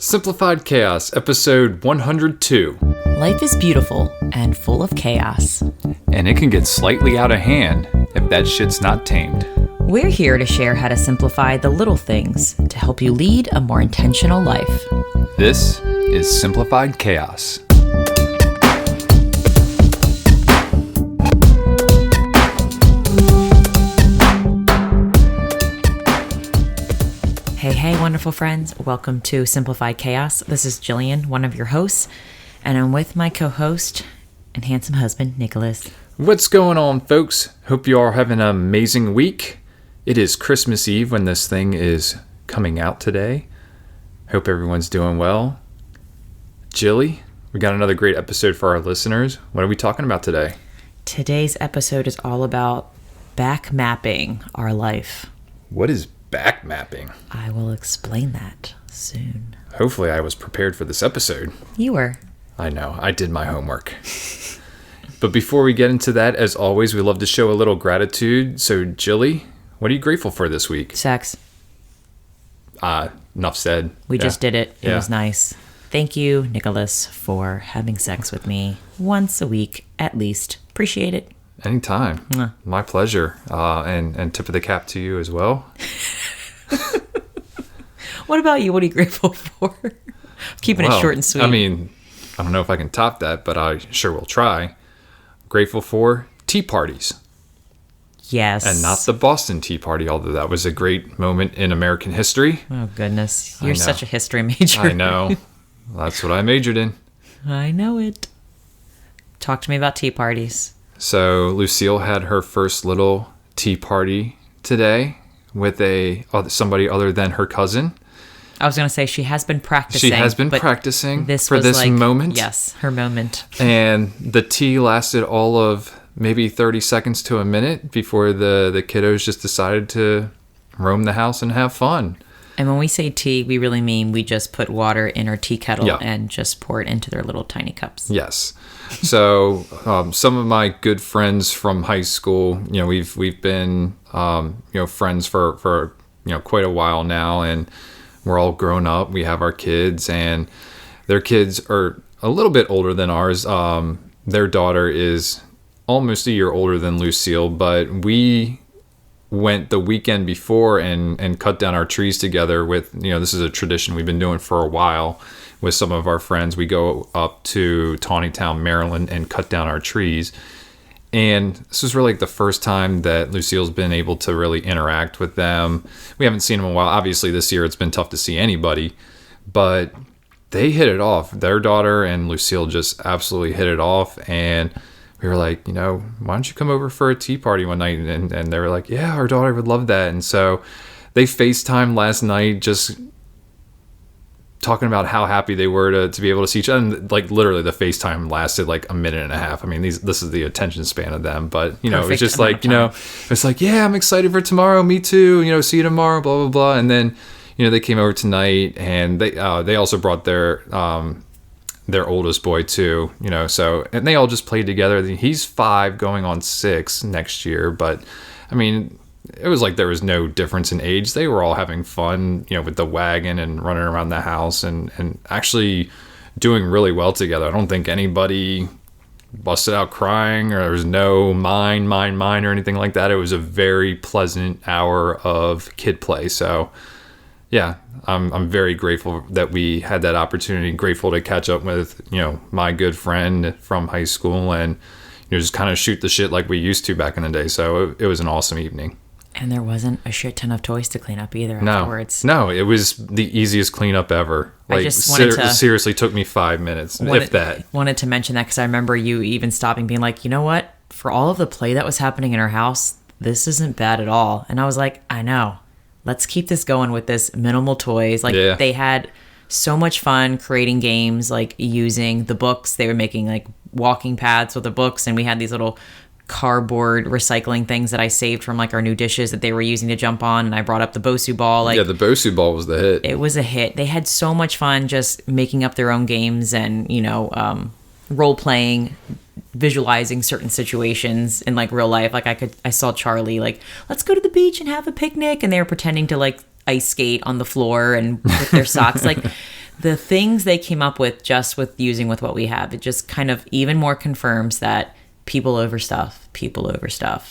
Simplified Chaos, episode 102. Life is beautiful and full of chaos. And it can get slightly out of hand if that shit's not tamed. We're here to share how to simplify the little things to help you lead a more intentional life. This is Simplified Chaos. Hey, wonderful friends. Welcome to Simplified Chaos. This is Jillian, one of your hosts, and I'm with my co-host and handsome husband, Nicholas. What's going on, folks? Hope you are having an amazing week. It is Christmas Eve when this thing is coming out today. Hope everyone's doing well. Jilly, we got another great episode for our listeners. What are we talking about today? Today's episode is all about back mapping our life. What is back mapping? I will explain that soon. Hopefully I was prepared for this episode. You were. I know, I did my homework. But before we get into that, as always, we love to show a little gratitude. So, Jilly, what are you grateful for this week? Sex. Enough said. We just did it. It Yeah. was nice. Thank you, Nicholas, for having sex with me once a week at least. Appreciate it. Anytime. Mwah. My pleasure. And tip of the cap to you as well. What about you? What are you grateful for? Keeping it short and sweet. I mean, I don't know if I can top that, but I sure will try. Grateful for tea parties. Yes. And not the Boston Tea Party, although that was a great moment in American history. Oh, goodness. You're know. such a history major. I know. That's what I majored in. I know it. Talk to me about tea parties. So Lucille had her first little tea party today with somebody other than her cousin. I was going to say she has been practicing. She has been practicing this for was this like, moment. Yes, her moment. And the tea lasted all of maybe 30 seconds to a minute before the kiddos just decided to roam the house and have fun. And when we say tea, we really mean we just put water in our tea kettle Yeah. and just pour it into their little tiny cups. Yes. So some of my good friends from high school, we've been friends for quite a while now, and we're all grown up. We have our kids, and their kids are a little bit older than ours. Their daughter is almost a year older than Lucille, but we went the weekend before and cut down our trees together with, this is a tradition we've been doing for a while with some of our friends. We go up to Tawnytown, Maryland, and cut down our trees. And this was really like the first time that Lucille's been able to really interact with them. We haven't seen them in a while. Obviously, this year it's been tough to see anybody, but they hit it off. Their daughter and Lucille just absolutely hit it off. And we were like, why don't you come over for a tea party one night? And they were like, yeah, our daughter would love that. And so they FaceTimed last night, just talking about how happy they were to be able to see each other. And like literally the FaceTime lasted like a minute and a half. I mean, this is the attention span of them, but it was just like, it's like, yeah, I'm excited for tomorrow. Me too. See you tomorrow, blah, blah, blah. And then, they came over tonight, and they also brought their oldest boy too, so, and they all just played together. He's 5 going on 6 next year. But I mean, it was like there was no difference in age. They were all having fun, with the wagon and running around the house and actually doing really well together. I don't think anybody busted out crying, or there was no mine or anything like that. It was a very pleasant hour of kid play. So yeah, I'm very grateful that we had that opportunity. Grateful to catch up with, my good friend from high school and, just kind of shoot the shit like we used to back in the day. So it was an awesome evening. And there wasn't a shit ton of toys to clean up either afterwards. No, it was the easiest cleanup ever. Like, I just wanted to... seriously took me 5 minutes, if that. Wanted to mention that because I remember you even stopping, being like, you know what? For all of the play that was happening in our house, this isn't bad at all. And I was like, I know. Let's keep this going with this minimal toys. Like, yeah. They had so much fun creating games, like using the books. They were making like walking paths with the books, and we had these little cardboard recycling things that I saved from like our new dishes that they were using to jump on, and I brought up the Bosu ball. Like, yeah, the Bosu ball was the hit. It was a hit. They had so much fun just making up their own games and role playing, visualizing certain situations in like real life. Like I saw Charlie like, let's go to the beach and have a picnic, and they were pretending to like ice skate on the floor and with their socks. Like the things they came up with just with using with what we have, it just kind of even more confirms that people over stuff.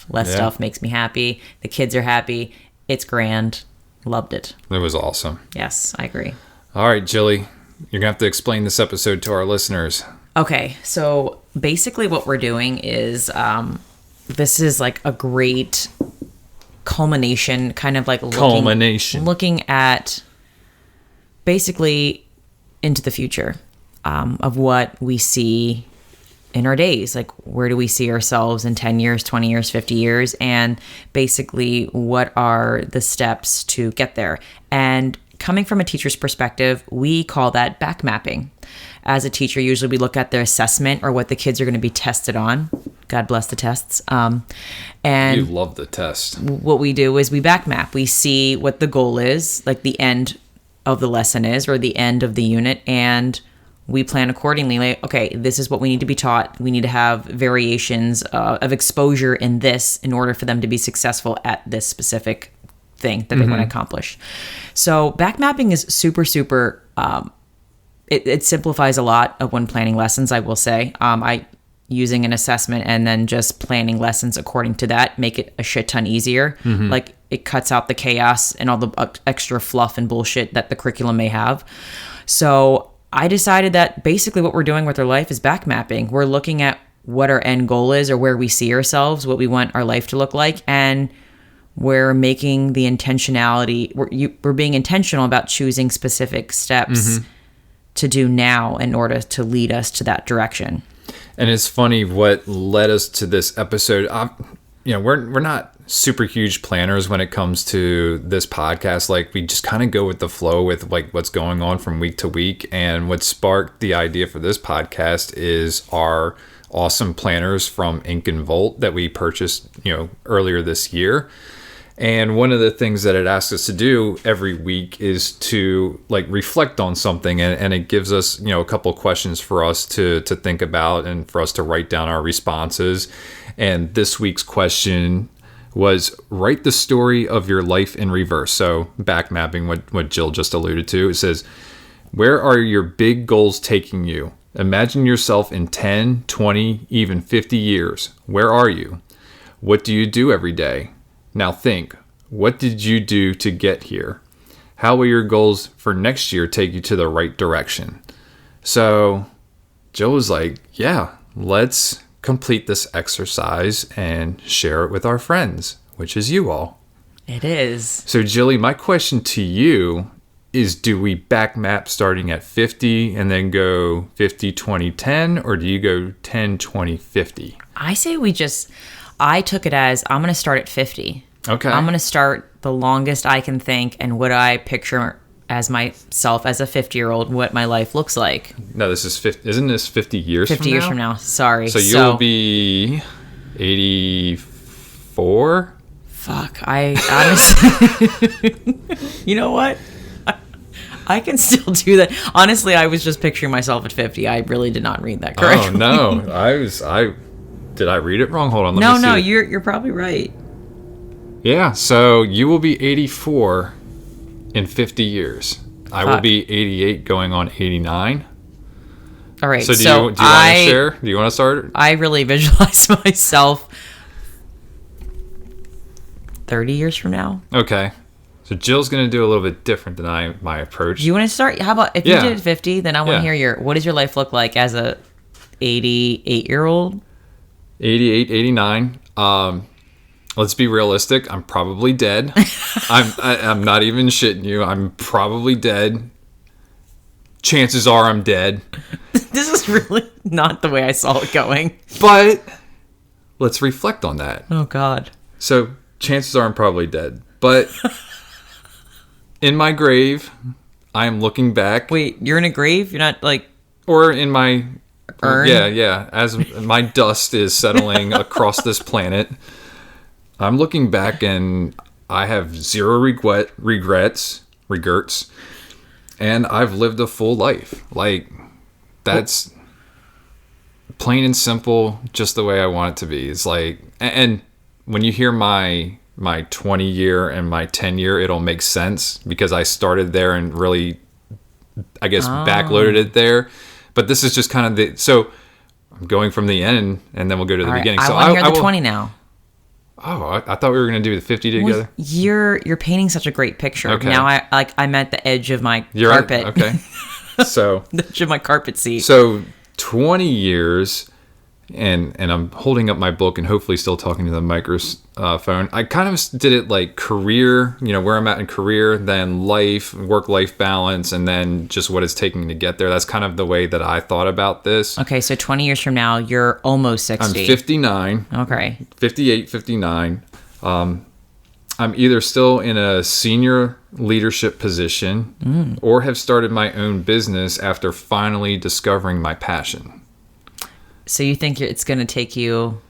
Less stuff makes me happy. The kids are happy. It's grand. Loved it. It was awesome. Yes, I agree. All right, Jilly, you're going to have to explain this episode to our listeners. Okay, so basically what we're doing is this is like a great culmination, kind of like looking at basically into the future of what we see in our days. Like, where do we see ourselves in 10 years, 20 years, 50 years? And basically, what are the steps to get there? And coming from a teacher's perspective, we call that back mapping. As a teacher, usually we look at their assessment or what the kids are going to be tested on. God bless the tests. And you love the test. What we do is we back map. We see what the goal is, like the end of the lesson is, or the end of the unit, and we plan accordingly. Like, okay, this is what we need to be taught. We need to have variations of exposure in this in order for them to be successful at this specific thing that they want to accomplish. So back mapping is super, super, it simplifies a lot of when planning lessons, I will say. Using an assessment and then just planning lessons according to that make it a shit ton easier. Like, it cuts out the chaos and all the extra fluff and bullshit that the curriculum may have. So I decided that basically what we're doing with our life is back mapping. We're looking at what our end goal is or where we see ourselves, what we want our life to look like, and we're making the intentionality. We're being intentional about choosing specific steps to do now in order to lead us to that direction. And it's funny what led us to this episode. We're not super huge planners when it comes to this podcast. Like, we just kind of go with the flow with like what's going on from week to week. And what sparked the idea for this podcast is our awesome planners from Ink and Volt that we purchased, earlier this year. And one of the things that it asks us to do every week is to like reflect on something, and it gives us, a couple questions for us to think about and for us to write down our responses. And this week's question was, write the story of your life in reverse. So back mapping what Jill just alluded to. It says, where are your big goals taking you? Imagine yourself in 10, 20, even 50 years. Where are you? What do you do every day? Now think, what did you do to get here? How will your goals for next year take you to the right direction? So Joe was like, yeah, let's complete this exercise and share it with our friends, which is you all. It is. So Jilly, my question to you is, do we back map starting at 50 and then go 50, 20, 10, or do you go 10, 20, 50? I say I took it as, I'm going to start at 50. Okay. I'm going to start the longest I can think and what I picture as myself as a 50-year-old, what my life looks like. No, this is 50. Isn't this 50 years 50 from years now? from now. Sorry. So you'll be 84? Fuck. I honestly... You know what? I can still do that. Honestly, I was just picturing myself at 50. I really did not read that correctly. Oh, no. Did I read it wrong? Hold on. Let me see. You're probably right. Yeah, so you will be 84 in 50 years. I will be 88 going on 89. All right. So do you want to share? Do you want to start? I really visualize myself 30 years from now. Okay. So Jill's going to do a little bit different than my approach. Do you want to start? How about if you did 50, then I want to hear what does your life look like as a 88-year-old? 88, 89. Let's be realistic. I'm probably dead. I'm not even shitting you. I'm probably dead. Chances are I'm dead. This is really not the way I saw it going. But let's reflect on that. Oh, God. So chances are I'm probably dead. But in my grave, I am looking back. Wait, you're in a grave? You're not like... Or in my... urn? Yeah. As my dust is settling across this planet, I'm looking back and I have zero regrets, and I've lived a full life. Like, that's plain and simple, just the way I want it to be. It's like, and when you hear my 20 year and my 10 year, it'll make sense because I started there and really I guess, backloaded it there. But this is just kind of so I'm going from the end and then we'll go to the beginning. I So want to hear the will, 20 now. Oh, I thought we were going to do the 50 together. You're painting such a great picture. Okay. Now I'm at the edge of my You're carpet. Right. Okay. So the edge of my carpet seat. So 20 years, and I'm holding up my book and hopefully still talking to the microphone. I kind of did it like career, where I'm at in career, then life, work-life balance, and then just what it's taking to get there. That's kind of the way that I thought about this. Okay, so 20 years from now, you're almost 60. I'm 59. Okay. 58, 59. I'm either still in a senior leadership position or have started my own business after finally discovering my passion. So you think it's going to take you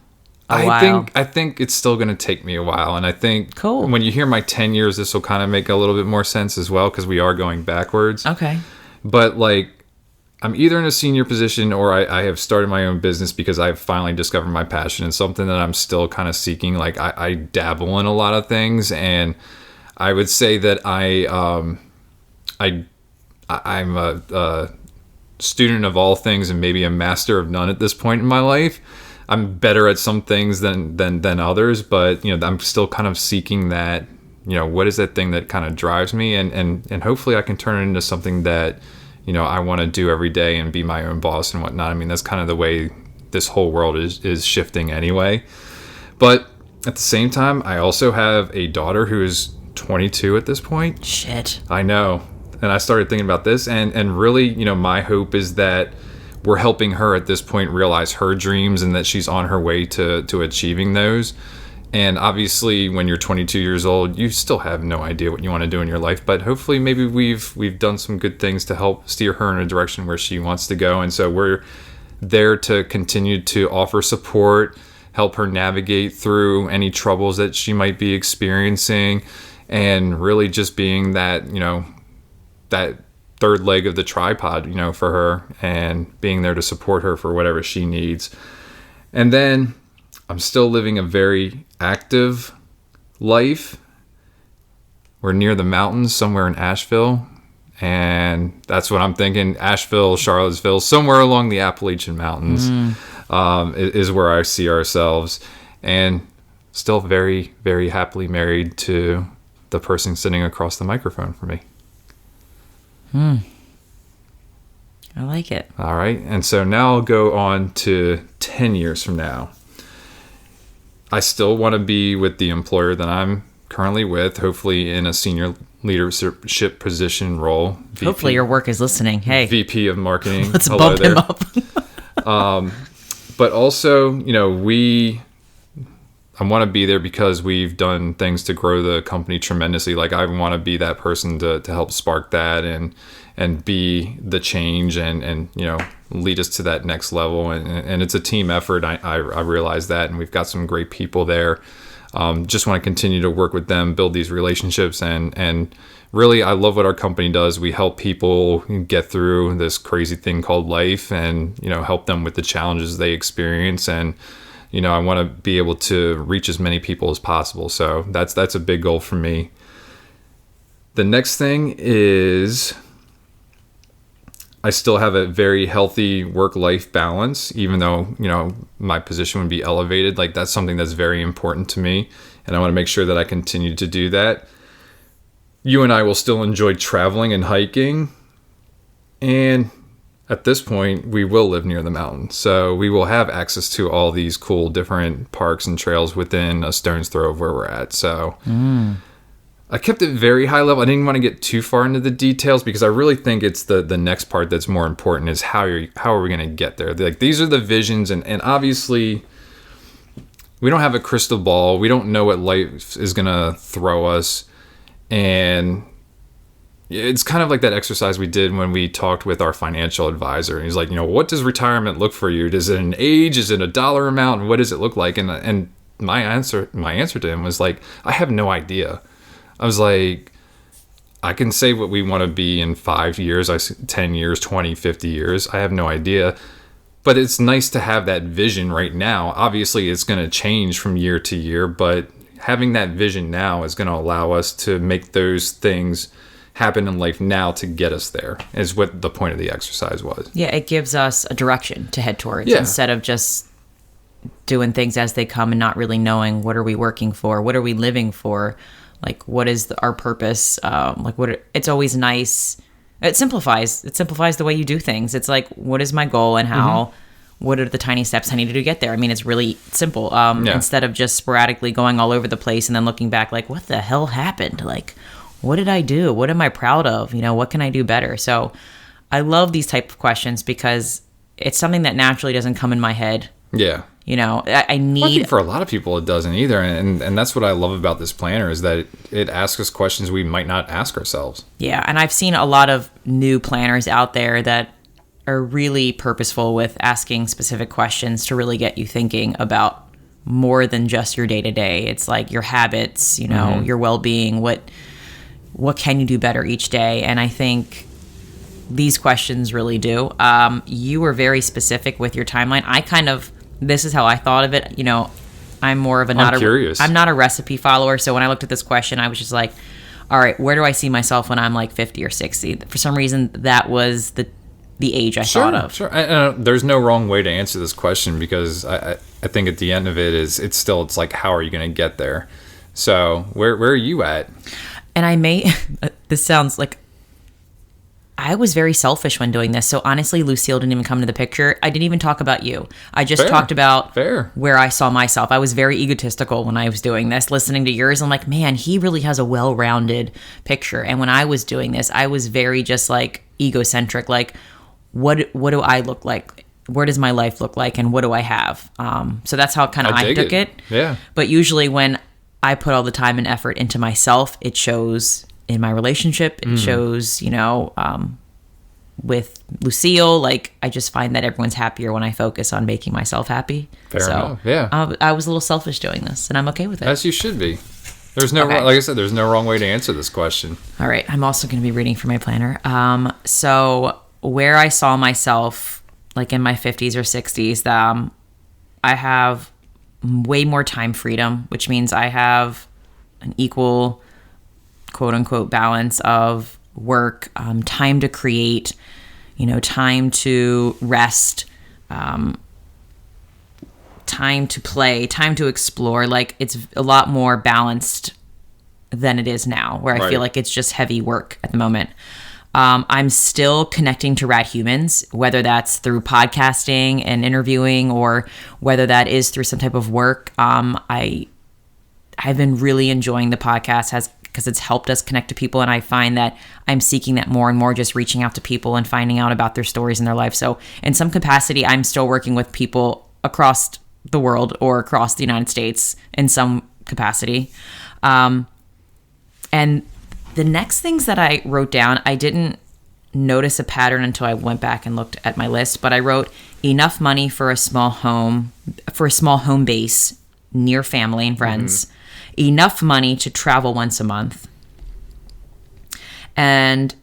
a while? I think it's still going to take me a while. And I think when you hear my 10 years, this will kind of make a little bit more sense as well, because we are going backwards. Okay. But like, I'm either in a senior position or I have started my own business because I've finally discovered my passion and something that I'm still kind of seeking. Like I dabble in a lot of things, and I would say that I'm a student of all things and maybe a master of none at this point in my life. I'm better at some things than others, but I'm still kind of seeking that, what is that thing that kind of drives me, and hopefully I can turn it into something that I want to do every day and be my own boss and whatnot. I mean, that's kind of the way this whole world is shifting anyway. But at the same time, I also have a daughter who is 22 at this point. Shit. I know. And I started thinking about this, and really, my hope is that we're helping her at this point realize her dreams and that she's on her way to achieving those. And obviously, when you're 22 years old, you still have no idea what you want to do in your life. But hopefully, maybe we've done some good things to help steer her in a direction where she wants to go. And so we're there to continue to offer support, help her navigate through any troubles that she might be experiencing, and really just being that, that third leg of the tripod, for her, and being there to support her for whatever she needs. And then I'm still living a very active life. We're near the mountains, somewhere in Asheville, and that's what I'm thinking. Asheville, Charlottesville, somewhere along the Appalachian Mountains is where I see ourselves, and still very, very happily married to the person sitting across the microphone from me. I like it. All right. And so now I'll go on to 10 years from now. I still want to be with the employer that I'm currently with, hopefully in a senior leadership position role. VP, hopefully your work is listening. Hey, VP of marketing. Let's bump him up. But also, I want to be there because we've done things to grow the company tremendously. Like, I want to be that person to help spark that and be the change and lead us to that next level. And it's a team effort. I realize that, and we've got some great people there. Just want to continue to work with them, build these relationships, and really, I love what our company does. We help people get through this crazy thing called life, and help them with the challenges they experience. And I want to be able to reach as many people as possible. So that's a big goal for me. The next thing is I still have a very healthy work-life balance, even though, my position would be elevated. Like, that's something that's very important to me, and I want to make sure that I continue to do that. You and I will still enjoy traveling and hiking, and at this point, we will live near the mountain. So we will have access to all these cool different parks and trails within a stone's throw of where we're at. So I kept it very high level. I didn't want to get too far into the details because I really think it's the next part that's more important, is how are we going to get there? Like, these are the visions, and obviously we don't have a crystal ball. We don't know what life is going to throw us. And it's kind of like that exercise we did when we talked with our financial advisor. He's like, what does retirement look for you? Is it an age? Is it a dollar amount? And what does it look like? And my answer to him was like, I have no idea. I was like, I can say what we want to be in 5 years, 10 years, 20, 50 years. I have no idea. But it's nice to have that vision right now. Obviously, it's going to change from year to year, but having that vision now is going to allow us to make those things happen in life now to get us there, is what the point of the exercise was. Yeah, it gives us a direction to head towards instead of just doing things as they come and not really knowing what are we working for, what are we living for, like what is our purpose. It's always nice. It simplifies the way you do things. It's like, what is my goal and how, what are the tiny steps I need to do to get there? I mean, it's really simple. Instead of just sporadically going all over the place and then looking back like, what the hell happened? Like, what did I do? What am I proud of? What can I do better? So I love these type of questions because it's something that naturally doesn't come in my head. Yeah. I need... I think for a lot of people it doesn't either. And that's what I love about this planner is that it asks us questions we might not ask ourselves. Yeah, and I've seen a lot of new planners out there that are really purposeful with asking specific questions to really get you thinking about more than just your day-to-day. It's like your habits, your well-being, what can you do better each day? And I think these questions really do. You were very specific with your timeline. This is how I thought of it. I'm more of I'm curious. I'm not a recipe follower. So when I looked at this question, I was just like, all right, where do I see myself when I'm like 50 or 60? For some reason, that was the age I thought of. Sure. There's no wrong way to answer this question because I think at the end of it it's like, how are you going to get there? So where are you at? And this sounds like, I was very selfish when doing this. So honestly, Lucille didn't even come into the picture. I didn't even talk about you. I just talked about where I saw myself. I was very egotistical when I was doing this. Listening to yours, I'm like, man, he really has a well-rounded picture. And when I was doing this, I was very just like egocentric. Like, what do I look like? Where does my life look like? And what do I have? So that's how kind of I took it. Yeah. But usually when I put all the time and effort into myself, it shows in my relationship. It shows, with Lucille, like I just find that everyone's happier when I focus on making myself happy. Fair enough. Yeah. I was a little selfish doing this and I'm okay with it. As you should be. There's no, like I said, there's no wrong way to answer this question. All right. I'm also going to be reading from my planner. So where I saw myself like in my 50s or 60s, I have way more time freedom, which means I have an equal quote unquote balance of work, time to create, time to rest, time to play, time to explore. Like it's a lot more balanced than it is now, where I feel like it's just heavy work at the moment. I'm still connecting to rad humans, whether that's through podcasting and interviewing or whether that is through some type of work. I've been really enjoying the podcast because it's helped us connect to people. And I find that I'm seeking that more and more, just reaching out to people and finding out about their stories in their life. So in some capacity, I'm still working with people across the world or across the United States in some capacity. And the next things that I wrote down, I didn't notice a pattern until I went back and looked at my list, but I wrote enough money for a small home base near family and friends, enough money to travel once a month. And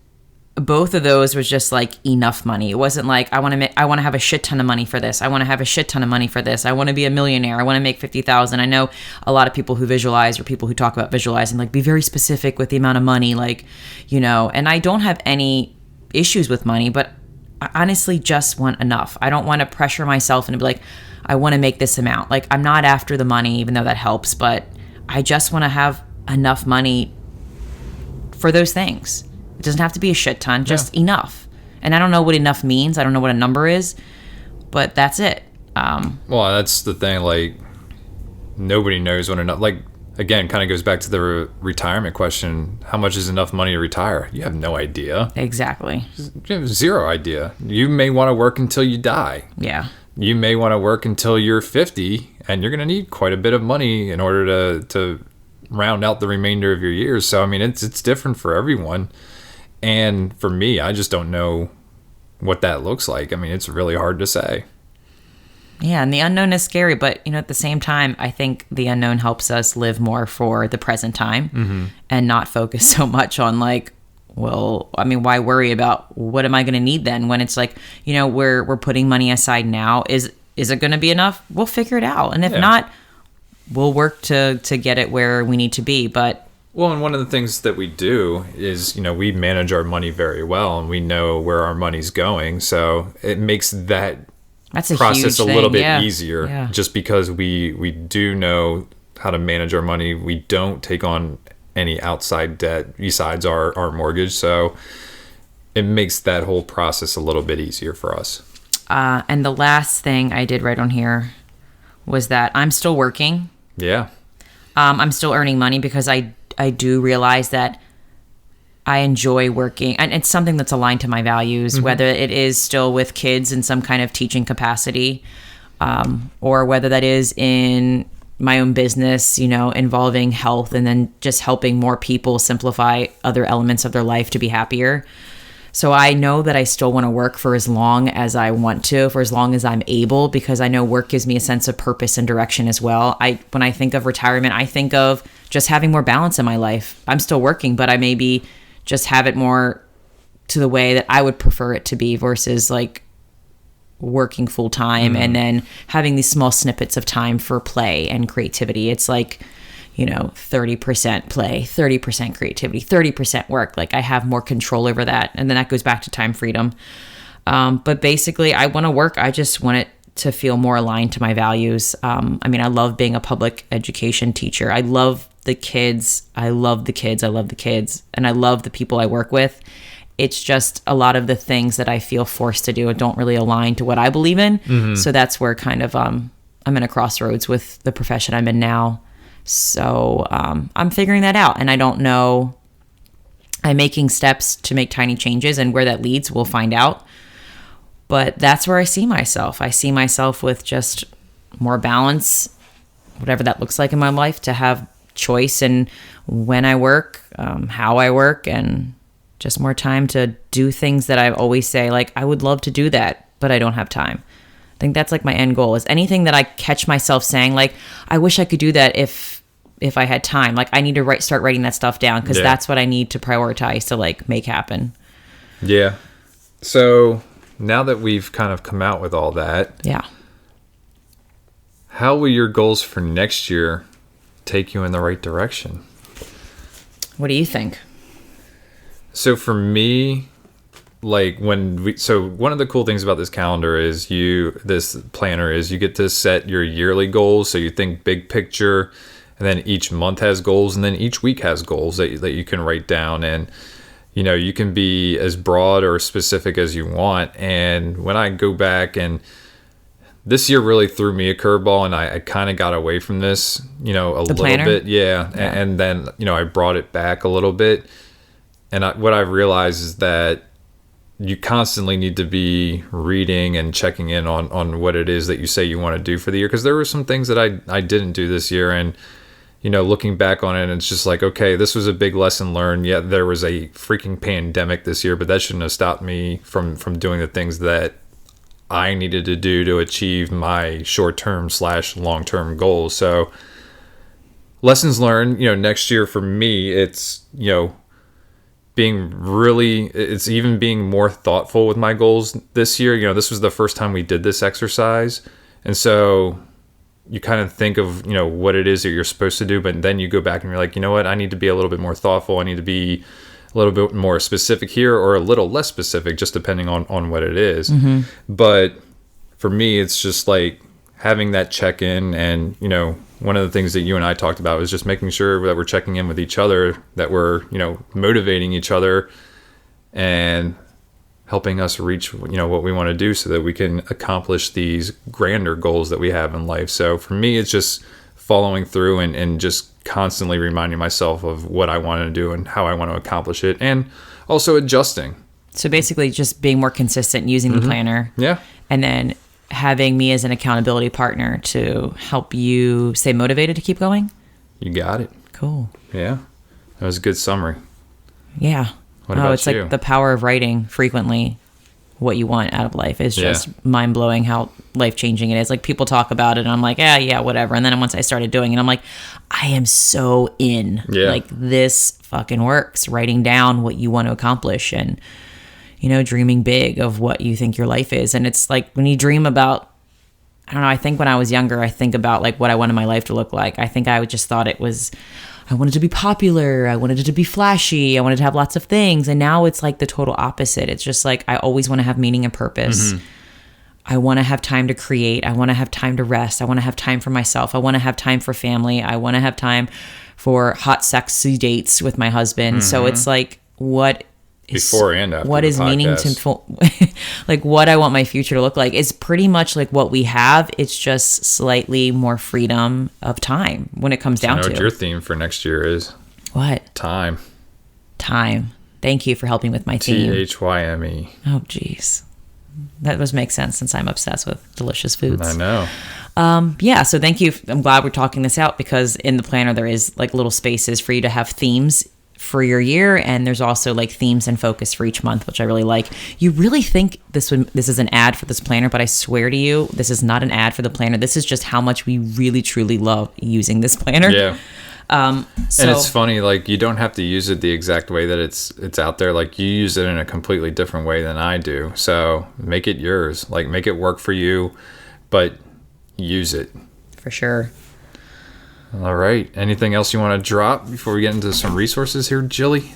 both of those was just like enough money. It wasn't like I want to have a shit ton of money for this. I want to have a shit ton of money for this. I want to be a millionaire. I want to make 50,000. I know a lot of people who visualize or people who talk about visualizing, like be very specific with the amount of money, like, and I don't have any issues with money, but I honestly just want enough. I don't want to pressure myself and be like, I want to make this amount. Like I'm not after the money, even though that helps, but I just want to have enough money for those things. It doesn't have to be a shit ton, just enough. And I don't know what enough means. I don't know what a number is, but that's it. Well, that's the thing. Like, nobody knows what enough. Like, again, kind of goes back to the retirement question. How much is enough money to retire? You have no idea. Exactly. You have zero idea. You may want to work until you die. Yeah. You may want to work until you're 50, and you're going to need quite a bit of money in order to round out the remainder of your years. So, I mean, it's different for everyone. And for me, I just don't know what that looks like. I mean, it's really hard to say. Yeah, and the unknown is scary, but at the same time, I think the unknown helps us live more for the present time and not focus so much on like, well, I mean, why worry about what am I going to need then when it's like, we're putting money aside now. Is it going to be enough? We'll figure it out. And if not, we'll work to get it where we need to be. But Well, and one of the things that we do is, we manage our money very well and we know where our money's going. So it makes that That's a process huge a little thing. bit easier Yeah. just because we do know how to manage our money. We don't take on any outside debt besides our mortgage. So it makes that whole process a little bit easier for us. And the last thing I did right on here was that I'm still working. Yeah. I'm still earning money because I do realize that I enjoy working, and it's something that's aligned to my values, whether it is still with kids in some kind of teaching capacity, or whether that is in my own business, involving health and then just helping more people simplify other elements of their life to be happier. So I know that I still want to work for as long as I want to, for as long as I'm able, because I know work gives me a sense of purpose and direction as well. When I think of retirement, I think of just having more balance in my life. I'm still working, but I maybe just have it more to the way that I would prefer it to be versus like working full time and then having these small snippets of time for play and creativity. It's like, 30% play, 30% creativity, 30% work. Like I have more control over that. And then that goes back to time freedom. But basically I want to work. I just want it to feel more aligned to my values. I love being a public education teacher. I love the kids. I love the kids. I love the kids. And I love the people I work with. It's just a lot of the things that I feel forced to do don't really align to what I believe in. So that's where kind of I'm in a crossroads with the profession I'm in now. So I'm figuring that out, and I don't know. I'm making steps to make tiny changes, and where that leads, we'll find out. But that's where I see myself. I see myself with just more balance, whatever that looks like in my life, to have choice in when I work, how I work, and just more time to do things that I always say, like, I would love to do that, but I don't have time. I think that's like my end goal, is anything that I catch myself saying, like, I wish I could do that if I had time. Like, I need to start writing that stuff down, because that's what I need to prioritize to like make happen. Yeah. So now that we've kind of come out with all that, how will your goals for next year take you in the right direction? What do you think? So for me, like one of the cool things about this calendar is this planner is you get to set your yearly goals. So you think big picture, and then each month has goals, and then each week has goals that you can write down. And, you can be as broad or specific as you want. And when I go back, and this year really threw me a curveball, and I kind of got away from this, a little planner? bit. Yeah. And then, I brought it back a little bit. And what I've realized is that you constantly need to be reading and checking in on what it is that you say you want to do for the year. Because there were some things that I didn't do this year. And, looking back on it, it's just like, okay, this was a big lesson learned. Yeah, there was a freaking pandemic this year, but that shouldn't have stopped me from doing the things that I needed to do to achieve my short-term / long-term goals. So lessons learned, next year for me, it's, it's even being more thoughtful with my goals this year. This was the first time we did this exercise. And so you kind of think of, what it is that you're supposed to do, but then you go back and you're like, you know what, I need to be a little bit more thoughtful. I need to be a little bit more specific here, or a little less specific, just depending on what it is. But for me, it's just like having that check-in, and, one of the things that you and I talked about was just making sure that we're checking in with each other, that we're, motivating each other and helping us reach, what we want to do, so that we can accomplish these grander goals that we have in life. So for me, it's just following through and just constantly reminding myself of what I want to do and how I want to accomplish it, and also adjusting. So basically just being more consistent using the planner. Yeah. And then having me as an accountability partner to help you stay motivated to keep going. You got it. Cool. Yeah. That was a good summary. Yeah. What about it's you? like the power of writing frequently what you want out of life is just mind-blowing how life-changing it is. Like, people talk about it and I'm like, yeah, whatever. And then once I started doing it, I'm like, I am so in. Yeah. Like, this fucking works. Writing down what you want to accomplish and, dreaming big of what you think your life is. And it's like, when you dream about, I don't know, I think when I was younger, I think about like what I wanted my life to look like. I think I just thought it was, I wanted to be popular. I wanted it to be flashy. I wanted to have lots of things. And now it's like the total opposite. It's just like, I always want to have meaning and purpose. I want to have time to create. I want to have time to rest. I want to have time for myself. I want to have time for family. I want to have time for hot, sexy dates with my husband. So it's like, what is Before and after what the is meaning podcast. to like what I want my future to look like is pretty much like what we have. It's just slightly more freedom of time when it comes I down know to what your theme for next year is. what Time. time. Thank you for helping with my theme. THYME. Oh, geez. That does make sense since I'm obsessed with delicious foods. I know. Yeah, so thank you. I'm glad we're talking this out because in the planner there is like little spaces for you to have themes for your year, and there's also like themes and focus for each month, which I really like. You really think this is an ad for this planner, but I swear to you, this is not an ad for the planner. This is just how much we really truly love using this planner. Yeah. So And it's funny, like you don't have to use it the exact way that it's out there. Like you use it in a completely different way than I do. So make it yours. Like make it work for you, but use it. for sure. All right. Anything else you want to drop before we get into some resources here, Jilly?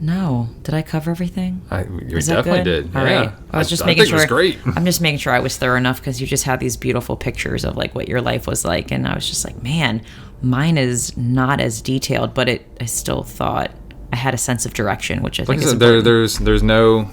No, did I cover everything? You Is that definitely good? did. All Yeah. right. I was just I making think sure. it was great. I'm just making sure I was thorough enough because you just had these beautiful pictures of like what your life was like, and I was just like, man, mine is not as detailed, but I still thought I had a sense of direction, which I Like think I is said, important. there's no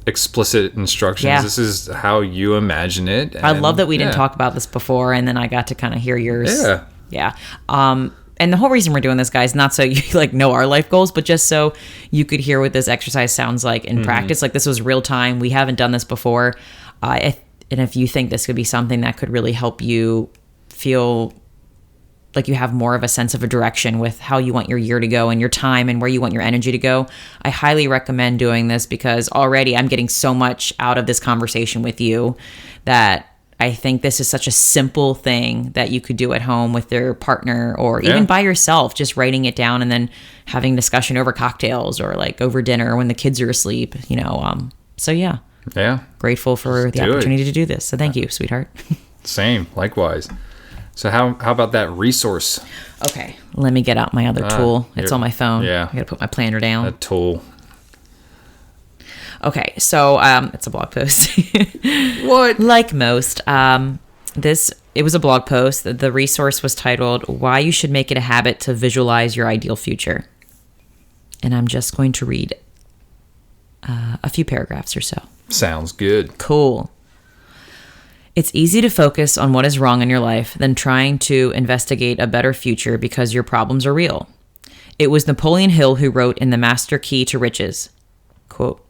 explicit instructions. Yeah. This is how you imagine it. I love that we didn't yeah. talk about this before, and then I got to kind of hear yours. Yeah. Yeah. And the whole reason we're doing this, guys, not so you like know our life goals, but just so you could hear what this exercise sounds like in practice. Like this was real time. We haven't done this before. And if you think this could be something that could really help you feel like you have more of a sense of a direction with how you want your year to go and your time and where you want your energy to go, I highly recommend doing this because already I'm getting so much out of this conversation with you that I think this is such a simple thing that you could do at home with your partner or even by yourself, just writing it down and then having discussion over cocktails or like over dinner when the kids are asleep, So yeah, grateful for the opportunity to do this. So thank you, sweetheart. Same, likewise. So how about that resource? Okay, let me get out my other tool. It's on my phone. Yeah. I gotta put my planner down. That tool. Okay, so it's a blog post. What? Like most, it was a blog post. The resource was titled "Why You Should Make It a Habit to Visualize Your Ideal Future," and I'm just going to read a few paragraphs or so. Sounds good. Cool. It's easy to focus on what is wrong in your life than trying to investigate a better future because your problems are real. It was Napoleon Hill who wrote in The Master Key to Riches, quote,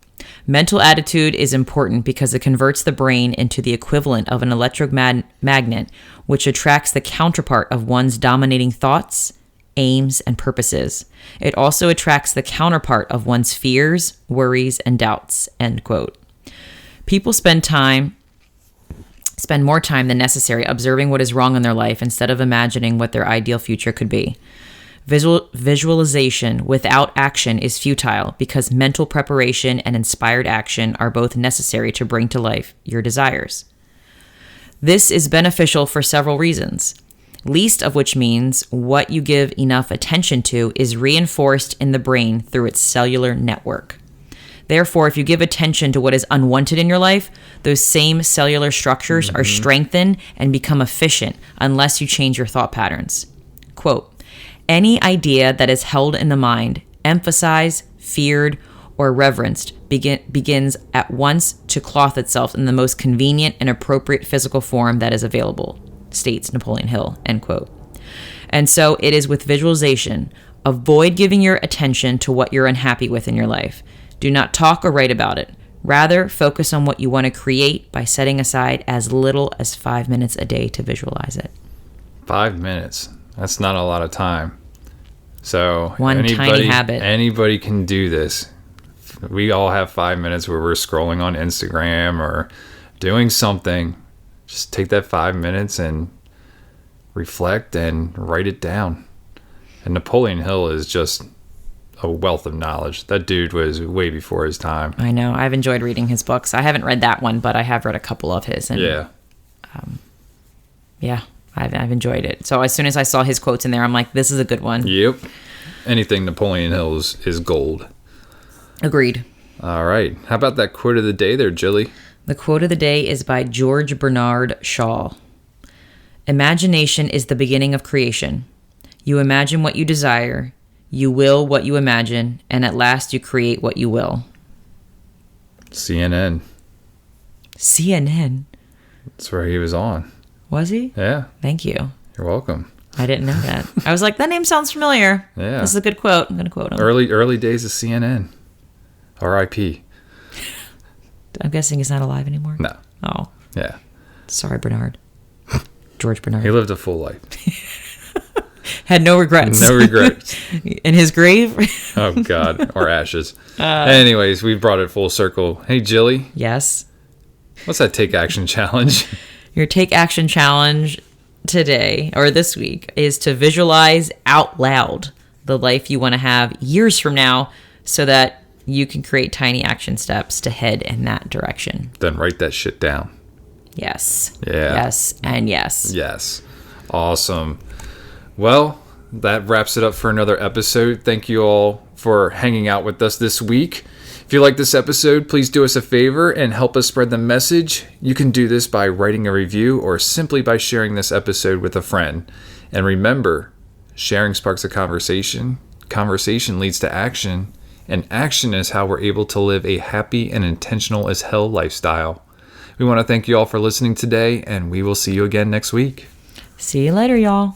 "Mental attitude is important because it converts the brain into the equivalent of an electromagnet, which attracts the counterpart of one's dominating thoughts, aims, and purposes. It also attracts the counterpart of one's fears, worries, and doubts," end quote. People spend more time than necessary observing what is wrong in their life instead of imagining what their ideal future could be. Visualization without action is futile because mental preparation and inspired action are both necessary to bring to life your desires. This is beneficial for several reasons, least of which means what you give enough attention to is reinforced in the brain through its cellular network. Therefore, if you give attention to what is unwanted in your life, those same cellular structures are strengthened and become efficient unless you change your thought patterns. Quote, "Any idea that is held in the mind, emphasized, feared, or reverenced begins at once to clothe itself in the most convenient and appropriate physical form that is available," states Napoleon Hill, end quote. And so it is with visualization. Avoid giving your attention to what you're unhappy with in your life. Do not talk or write about it. Rather, focus on what you want to create by setting aside as little as 5 minutes a day to visualize it. 5 minutes. That's not a lot of time. So One tiny habit. Anybody can do this. We all have 5 minutes where we're scrolling on Instagram or doing something. Just take that 5 minutes and reflect and write it down. And Napoleon Hill is just a wealth of knowledge. That dude was way before his time. I know. I've enjoyed reading his books. I haven't read that one, but I have read a couple of his. And, Yeah. Yeah, I've enjoyed it. So as soon as I saw his quotes in there, I'm like, this is a good one. Yep. Anything Napoleon Hill is gold. Agreed. All right. How about that quote of the day there, Jilly? The quote of the day is by George Bernard Shaw. Imagination is the beginning of creation. You imagine what you desire, you will what you imagine, and at last you create what you will. CNN. CNN? That's where he was on. Was he? Yeah. Thank you. You're welcome. I didn't know that. I was like, that name sounds familiar. Yeah. This is a good quote. I'm going to quote him. Early days of CNN. R.I.P. I'm guessing he's not alive anymore? No. Oh. Yeah. Sorry, Bernard. George Bernard. He lived a full life. Had no regrets. No regrets. In his grave? Oh, God. Or ashes. Anyways, we brought it full circle. Hey, Jilly. Yes. What's that take action challenge? Your take action challenge today, or this week, is to visualize out loud the life you want to have years from now so that you can create tiny action steps to head in that direction. Then write that shit down. Yes. Yeah. Yes. And yes. Yes. Awesome. Well, that wraps it up for another episode. Thank you all for hanging out with us this week. If you like this episode, please do us a favor and help us spread the message. You can do this by writing a review or simply by sharing this episode with a friend. And remember, sharing sparks a conversation. Conversation leads to action. And action is how we're able to live a happy and intentional as hell lifestyle. We want to thank you all for listening today, and we will see you again next week. See you later, y'all.